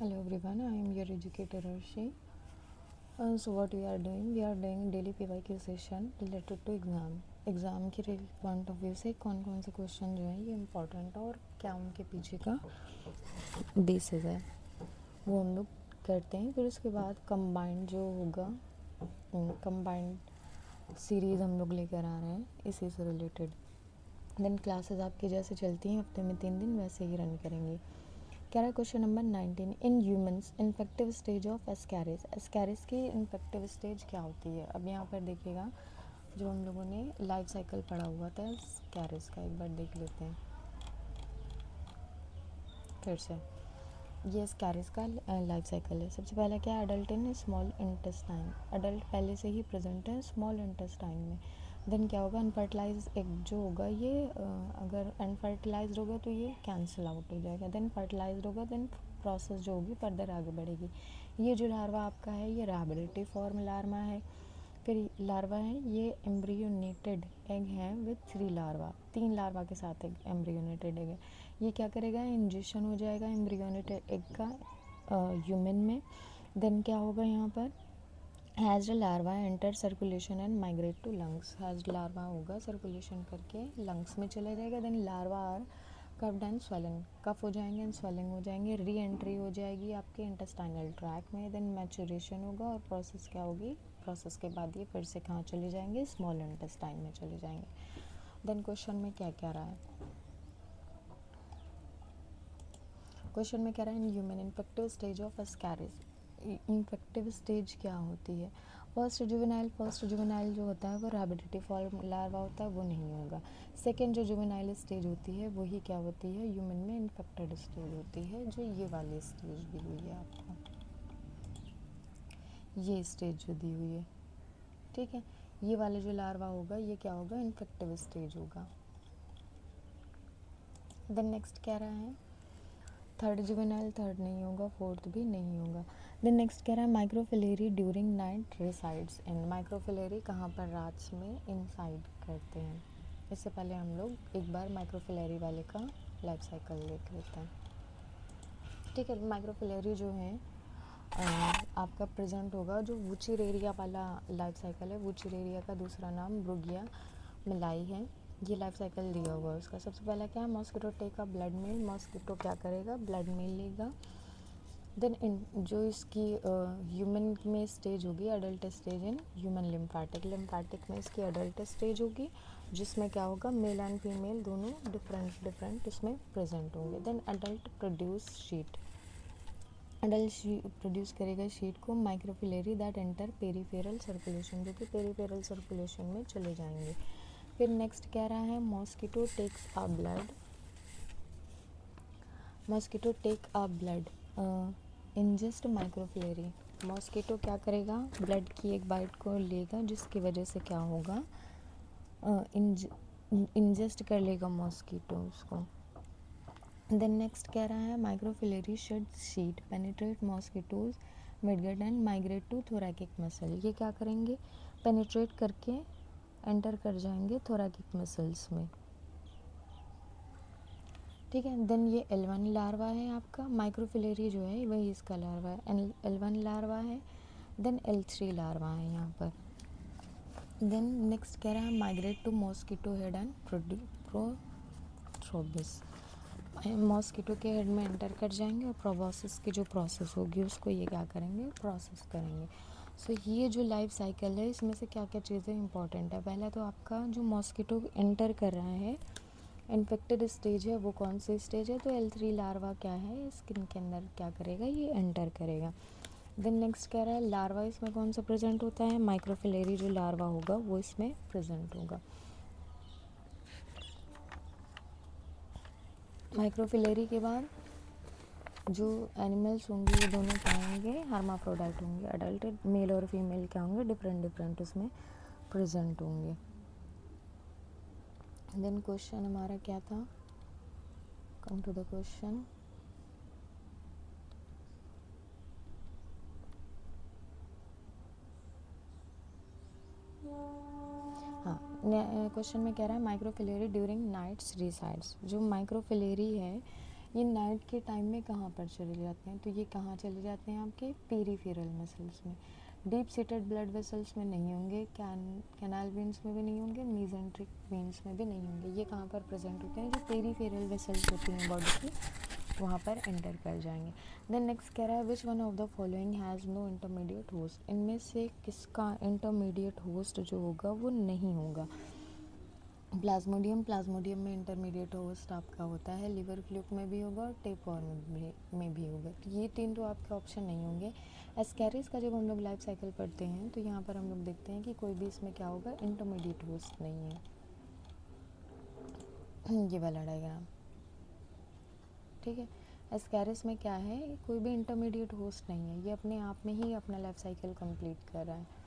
Hello everyone, I am your educator Arshi. So what we are doing? We are doing daily PYQ session related to exam के point of view से कौन कौन से question जो हैं ये important है और क्या उनके पीछे का बेसिस है वो हम लोग करते हैं। फिर उसके बाद कंबाइंड जो होगा, कंबाइंड सीरीज़ हम लोग लेकर आ रहे हैं इसी से रिलेटेड। देन क्लासेस आपकी जैसे चलती हैं हफ्ते में 3 दिन वैसे ही रन करेंगे। कह रहा है question number 19, in humans infective stage of Ascaris. Ascaris की इन्फेक्टिव स्टेज क्या होती है? अब यहाँ पर देखिएगा, जो हम लोगों ने लाइफ साइकिल पढ़ा हुआ था एस्कैरिस का, एक बार देख लेते हैं फिर से। ये एस्कैरिस का लाइफ साइकिल है। सबसे पहला क्या है? Adult in small intestine. Adult पहले से ही प्रेजेंट है स्मॉल इंटेस्टाइन में। देन क्या होगा? अनफर्टिलाइज एग जो होगा ये अगर अनफर्टिलाइज होगा तो ये कैंसिल आउट हो जाएगा। देन फर्टिलाइज होगा, देन प्रोसेस जो होगी फर्दर आगे बढ़ेगी। ये जो लार्वा आपका है ये रैबिलिटी फॉर्म लार्वा है। फिर लार्वा है ये एम्ब्रियोनेटेड एग है विथ 3 लार्वा, 3 लार्वा के साथ एक एम्ब्रियोनेटेड एग है। ये क्या करेगा? इंजेक्शन हो जाएगा एम्ब्रियोनेटेड एग का ह्यूमन में। देन क्या होगा यहाँ पर? Has larva enter circulation and migrate to lungs. Has larva होगा सर्कुलेशन करके लंग्स में चले जाएगा। Then larva are coughed and swelling, cough हो जाएंगे एंड स्वेलिंग हो जाएंगे। री एंट्री हो जाएगी आपके इंटेस्टाइनल ट्रैक में। देन मैचुरेशन होगा और प्रोसेस क्या होगी? प्रोसेस के बाद ये फिर से कहाँ चले जाएंगे? स्मॉल इंटेस्टाइन में चले जाएंगे। देन क्वेश्चन में क्या क्या रहा है? क्वेश्चन में कह रहा है in human infective stage of Ascaris. Infective stage क्या होती है? फर्स्ट जुवेनाइल जो होता है वो रैबिडिटी फॉर्म लार्वा होता है, वो नहीं होगा। सेकेंड जो जुवेनाइल स्टेज होती है वही क्या होती है? ह्यूमन में इन्फेक्टेड स्टेज होती है, जो ये वाली स्टेज दी हुई है आपको, ये स्टेज जो दी हुई है, ठीक है। ये वाले जो लार्वा होगा ये क्या होगा? इन्फेक्टिव स्टेज होगा। देन नेक्स्ट कह रहा है थर्ड जुवेनाइल, थर्ड नहीं होगा, फोर्थ भी नहीं होगा। देन नेक्स्ट कह रहा है माइक्रोफिलेरी ड्यूरिंग नाइट रिसाइड्स इन। माइक्रोफिलेरी कहाँ पर? रात में इनसाइड करते हैं। इससे पहले हम लोग एक बार माइक्रोफिलेरी वाले का लाइफ साइकिल देख लेते हैं, ठीक है। माइक्रोफिलेरी जो है आपका प्रेजेंट होगा, जो वुचिरेरिया वाला लाइफ साइकिल है, वुचिरेरिया का दूसरा नाम ब्रुगिया मिलाई है। ये लाइफ साइकिल दिया हुआ है उसका। सबसे पहला क्या है? Mosquito take a blood meal. Mosquito क्या करेगा? ब्लड मील लेगा। देन जो इसकी ह्यूमन में स्टेज होगी, adult stage in human lymphatic. Lymphatic में इसकी अडल्ट स्टेज होगी, जिसमें क्या होगा? मेल एंड फीमेल दोनों डिफरेंट इसमें प्रेजेंट होंगे। Then adult produce sheath. Adult produce करेगा शीट को microfilariae that enter peripheral circulation, जो कि पेरीफेरल सर्कुलेशन में चले जाएंगे। फिर नेक्स्ट कह रहा है mosquito takes a blood. Mosquito take a blood ingest microfilariae. Mosquito क्या करेगा? ब्लड की एक बाइट को लेगा, जिसकी वजह से क्या होगा? इंजेस्ट कर लेगा मॉस्किटो उसको। देन नेक्स्ट कह रहा है microfilariae shed sheath penetrate mosquito's midgut and migrate to thoracic muscle. ये क्या करेंगे? पेनिट्रेट करके एंटर कर जाएंगे थोरैकिक मसल्स में, ठीक है। देन ये L1 लार्वा है आपका। माइक्रोफिलेरी जो है वही इसका लार्वा है, L1 लार्वा है। देन L3 लार्वा है यहाँ पर। देन नेक्स्ट कह रहा है migrate to mosquito head and proboscis. Mosquito के हेड में एंटर कर जाएंगे और प्रोबोसिस की जो प्रोसेस होगी उसको ये क्या करेंगे? प्रोसेस करेंगे। सो ये जो लाइफ साइकिल है इसमें से क्या क्या चीज़ें इंपॉर्टेंट है? पहला तो आपका जो मॉस्किटो एंटर कर रहा है इन्फेक्टेड स्टेज है, वो कौन सी स्टेज है? तो L3 लार्वा क्या है? स्किन के अंदर क्या करेगा? ये एंटर करेगा। देन नेक्स्ट कह रहा है लार्वा इसमें कौन सा प्रेजेंट होता है? माइक्रोफिलेरी जो लार्वा होगा वो इसमें प्रेजेंट होगा। माइक्रोफिलेरी के बाद जो एनिमल्स होंगे वो दोनों क्या होंगे? हर्माफ्रोडाइट होंगे। अडल्ट मेल और फीमेल क्या होंगे? डिफरेंट उसमें प्रेजेंट होंगे। देन क्वेश्चन हमारा क्या था? Come to the question. हाँ, क्वेश्चन में कह रहा है माइक्रोफिलेरी ड्यूरिंग नाइट्स रिसाइड्स। जो माइक्रोफिलेरी है ये नाइट के टाइम में कहाँ पर चले जाते हैं, तो ये कहाँ चले जाते हैं आपके पेरीफेरल मसल्स में, डीप सीटेड ब्लड वेसल्स में नहीं होंगे, कैनाल वेन्स में भी नहीं होंगे, मीजेंट्रिक वेन्स में भी नहीं होंगे। ये कहाँ पर प्रेजेंट होते हैं, जो पेरीफेरल वेसल्स होती हैं बॉडी की, वहाँ पर एंटर कर जाएंगे। देन नेक्स्ट कह रहा है which one of the following has no intermediate host, इनमें से किसका इंटरमीडिएट होस्ट जो होगा वो नहीं होगा। प्लाज्मोडियम, प्लाज्मोडियम में इंटरमीडिएट होस्ट आपका होता है, लिवर फ्लूक में भी होगा और टेपवर्म में भी होगा। तो ये तीन तो आपके ऑप्शन नहीं होंगे। एस्कैरिस का जब हम लोग लाइफ साइकिल पढ़ते हैं तो यहाँ पर हम लोग देखते हैं कि कोई भी इसमें क्या होगा, इंटरमीडिएट होस्ट नहीं है। ये वाला डायग्राम, ठीक है। एस्कैरिस में क्या है, कोई भी इंटरमीडिएट होस्ट नहीं है, ये अपने आप में ही अपना लाइफ साइकिल कंप्लीट कर रहा है।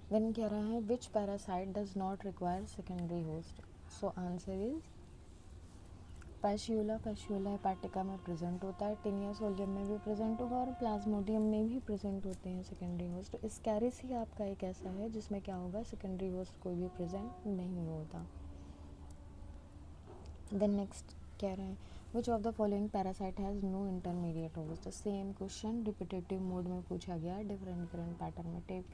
देन कह रहा है which parasite does not require secondary host, so answer is Fasciola. Fasciola hepatica में प्रेजेंट होता है, टिनिया सोलियम में भी प्रेजेंट होगा और प्लाज्मोडियम में भी प्रेजेंट होते हैं सेकेंडरी होस्ट। एस्कैरिस ही आपका एक ऐसा है जिसमें क्या होगा, सेकेंडरी होस्ट कोई भी प्रेजेंट नहीं होता। देन नेक्स्ट कह रहे हैं which of the following parasite has no intermediate host. Same question repetitive mode में पूछा गया, डिफरेंट डिफरेंट पैटर्न में। टिक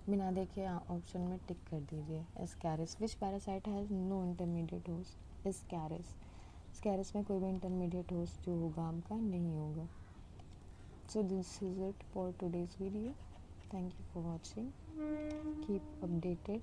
बिना देखे ऑप्शन में टिक कर दीजिए। Ascaris, which parasite has no intermediate host, Ascaris. Ascaris में कोई भी इंटरमीडिएट होस्ट जो होगा आपका नहीं होगा। So this is it for today's video, thank you for watching, keep updated.